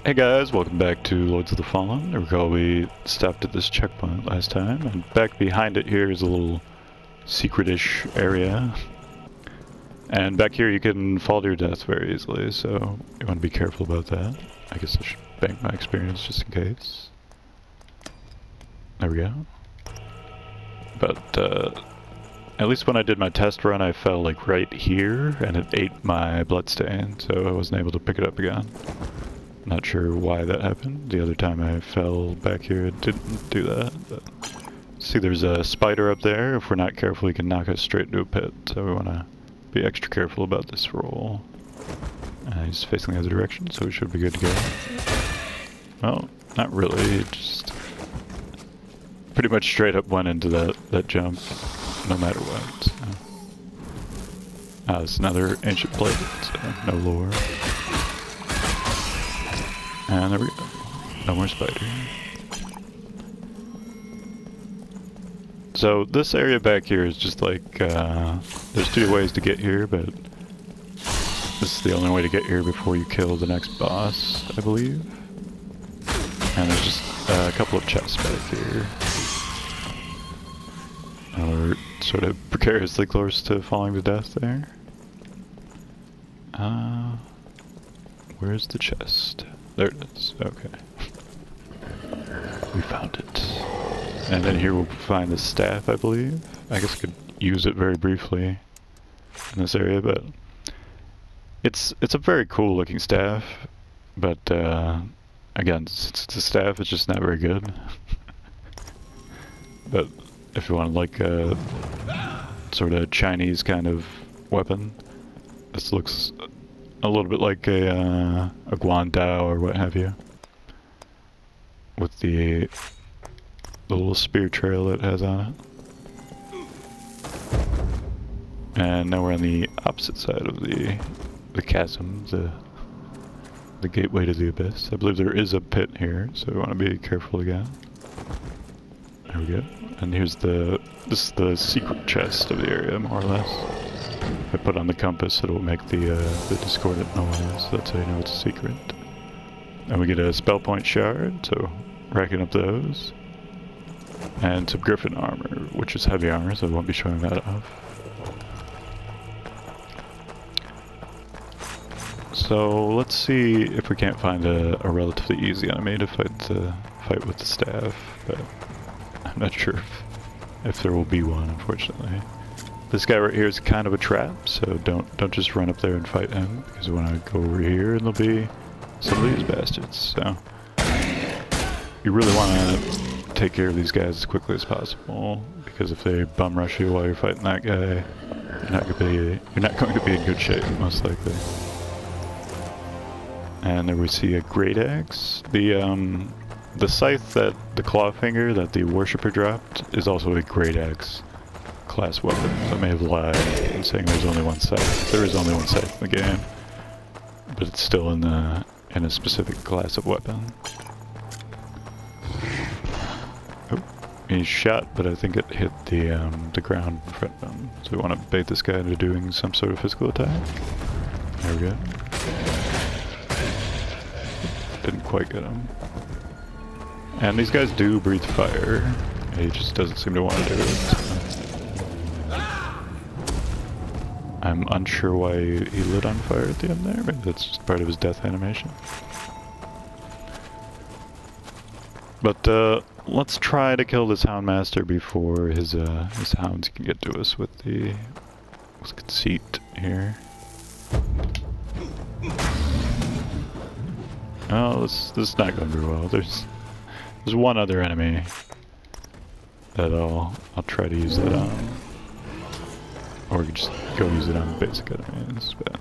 Hey guys, welcome back to Lords of the Fallen. I recall we stopped at this checkpoint last time, and back behind it here is a little secret-ish area. And back here you can fall to your death very easily, so you want to be careful about that. I guess I should bank my experience just in case. There we go. But at least when I did my test run I fell like right here, and it ate my bloodstain, so I wasn't able to pick it up again. Not sure why that happened. The other time I fell back here, it didn't do that. But see, there's a spider up there. If we're not careful, he can knock us straight into a pit. So we want to be extra careful about this roll. He's facing the other direction, so we should be good to go. Well, not really. It just pretty much straight up went into that jump, no matter what. So. It's another ancient plate, so no lore. And there we go. No more spider. So this area back here is just like, there's two ways to get here, but this is the only way to get here before you kill the next boss, I believe. And there's just a couple of chests back here. We're sort of precariously close to falling to death there. Where's the chest? There it is, okay. We found it. And then here we'll find the staff, I believe. I guess I could use it very briefly in this area, but it's a very cool looking staff, but again, since it's a staff, it's just not very good. But if you want like a sort of Chinese kind of weapon, this looks a little bit like a guandao or what have you, with the little spear trail it has on it. And now we're on the opposite side of the chasm, the gateway to the abyss. I believe there is a pit here, so we want to be careful again. There we go. And here's this is the secret chest of the area, more or less. If I put on the compass, it will make the discordant noise. That's how you know it's a secret. And we get a spell point shard, so racking up those. And some griffin armor, which is heavy armor, so I won't be showing that off. So let's see if we can't find a relatively easy enemy to fight with the staff, but I'm not sure if there will be one, unfortunately. This guy right here is kind of a trap, so don't just run up there and fight him, because we want to go over here and there'll be some of these bastards. So you really want to take care of these guys as quickly as possible, because if they bum rush you while you're fighting that guy, you're not going to be in good shape, most likely. And there we see a great axe. The scythe that the clawfinger that the worshipper dropped is also a great axe class weapon. So I may have lied in saying there's only one scythe. There is only one scythe in the game, but it's still in a specific class of weapon. Oh, he's shot, but I think it hit the ground in front of him. So we want to bait this guy into doing some sort of physical attack. There we go. Didn't quite get him. And these guys do breathe fire. He just doesn't seem to want to do it. So. I'm unsure why he lit on fire at the end there, maybe that's just part of his death animation. But let's try to kill this Houndmaster before his hounds can get to us with conceit here. Oh, this is not going very well. There's one other enemy that I'll try to use that on. Or we could just go use it on basic enemies, but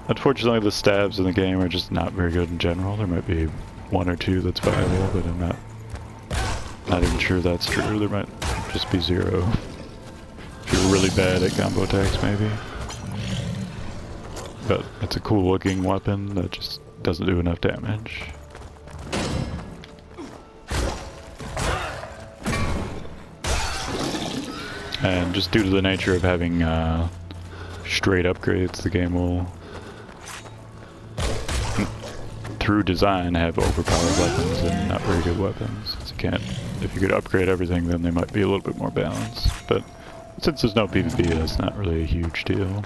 unfortunately the stabs in the game are just not very good in general. There might be one or two that's viable, but I'm not even sure that's true. There might just be zero. If you're really bad at combo attacks, maybe. But it's a cool looking weapon that just doesn't do enough damage. And just due to the nature of having straight upgrades, the game will through design, have overpowered weapons and not very good weapons. So you can't. If you could upgrade everything, then they might be a little bit more balanced. But since there's no PvP, that's not really a huge deal.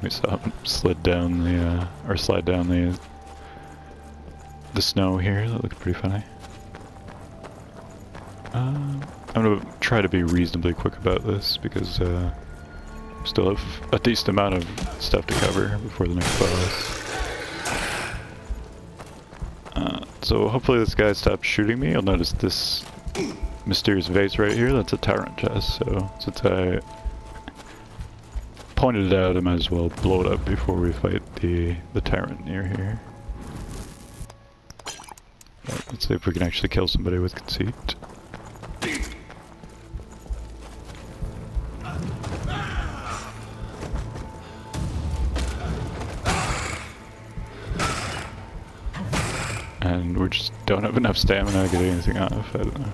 We saw him slide down the snow here. That looked pretty funny. I'm gonna try to be reasonably quick about this because still have a decent amount of stuff to cover before the next boss. So hopefully this guy stops shooting me. You'll notice this mysterious vase right here. That's a tyrant chest. So since I pointed it out, I might as well blow it up before we fight the tyrant near here. But let's see if we can actually kill somebody with conceit. And we just don't have enough stamina to get anything off, I don't know.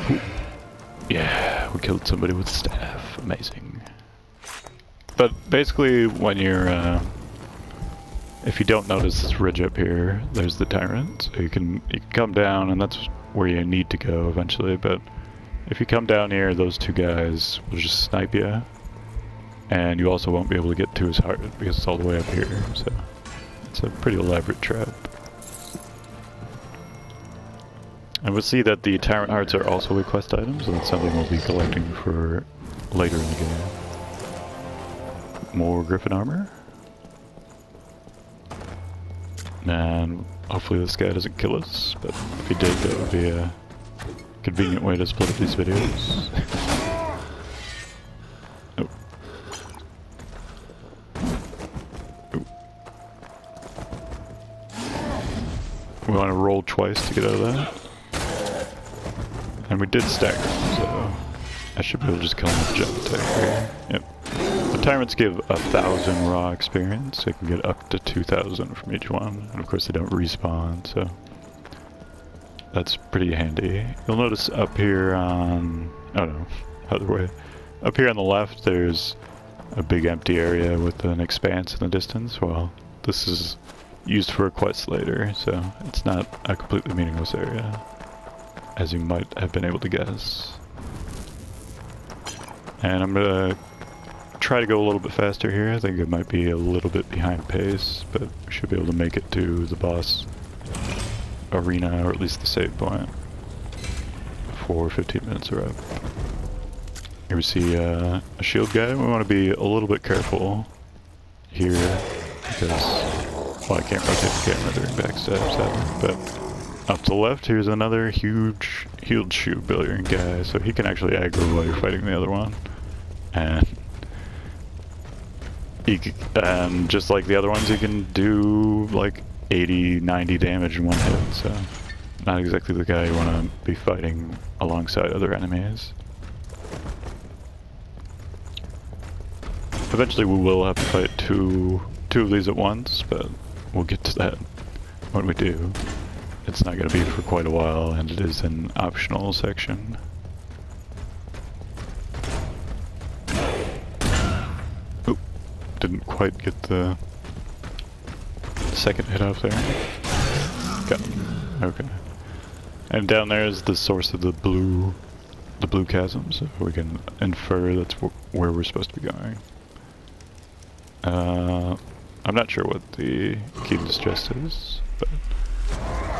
Ooh. Yeah, we killed somebody with staff. Amazing. But basically, when you're, if you don't notice this ridge up here, there's the tyrant. So you can come down, and that's where you need to go eventually. But if you come down here, those two guys will just snipe you. And you also won't be able to get to his heart because it's all the way up here, so it's a pretty elaborate trap. And we'll see that the tyrant hearts are also quest items, and that's something we'll be collecting for later in the game. More griffin armor. And hopefully this guy doesn't kill us, but if he did, that would be a convenient way to split up these videos. Oh. Oh. We want to roll twice to get out of that. And we did stack them, so I should be able to just kill him with jump attack here. Yep. The tyrants give 1,000 raw experience, so you can get up to 2,000 from each one. And of course they don't respawn, so that's pretty handy. You'll notice up here on, oh no, other way. Up here on the left there's a big empty area with an expanse in the distance. Well, this is used for a quest later, so it's not a completely meaningless area, as you might have been able to guess. And I'm gonna try to go a little bit faster here. I think it might be a little bit behind pace, but we should be able to make it to the boss arena, or at least the save point, before 15 minutes are up. Here we see a shield guy. We want to be a little bit careful here, because, well, I can't rotate the camera during backstab, sadly, but up to the left, here's another huge healed shoe billion guy, so he can actually aggro while you're fighting the other one. And just like the other ones, he can do like 80, 90 damage in one hit, so not exactly the guy you want to be fighting alongside other enemies. Eventually we will have to fight two of these at once, but we'll get to that when we do. It's not going to be for quite a while, and it is an optional section. Oop, didn't quite get the second hit off there. Got him. Okay. And down there is the source of the blue chasm, so we can infer that's where we're supposed to be going. I'm not sure what the key to distress is, but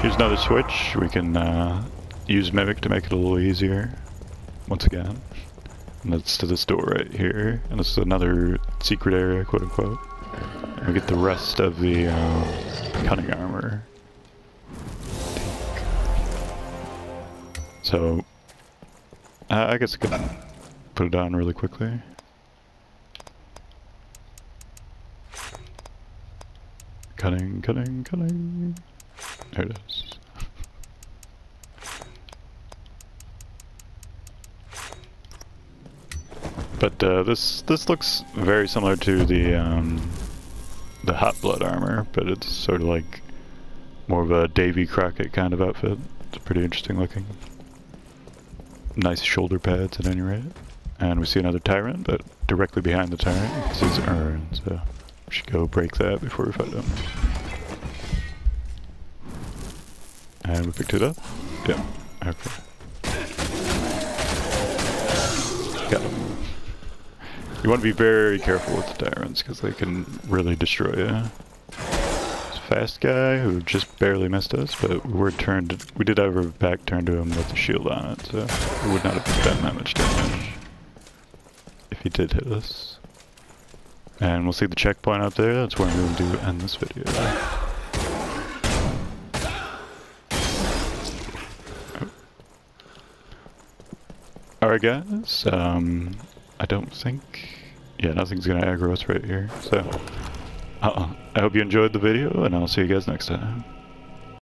here's another switch. We can use Mimic to make it a little easier, once again. And that's to this door right here, and this is another secret area, quote unquote. And we get the rest of the cunning armor. So, I guess I can put it on really quickly. Cunning, cunning, cunning. There it is. But this looks very similar to the hot blood armor, but it's sort of like more of a Davy Crockett kind of outfit. It's pretty interesting looking. Nice shoulder pads at any rate. And we see another tyrant, but directly behind the tyrant is his urn, so we should go break that before we fight him. And we picked it up? Yeah, okay. Got him. You want to be very careful with the tyrants, because they can really destroy you. This fast guy who just barely missed us, but we did have our back turned to him with the shield on it, so we would not have done that much damage if he did hit us. And we'll see the checkpoint up there. That's where I'm going to end this video. Alright guys, I don't think... Yeah, nothing's gonna aggro us right here, so... I hope you enjoyed the video, and I'll see you guys next time.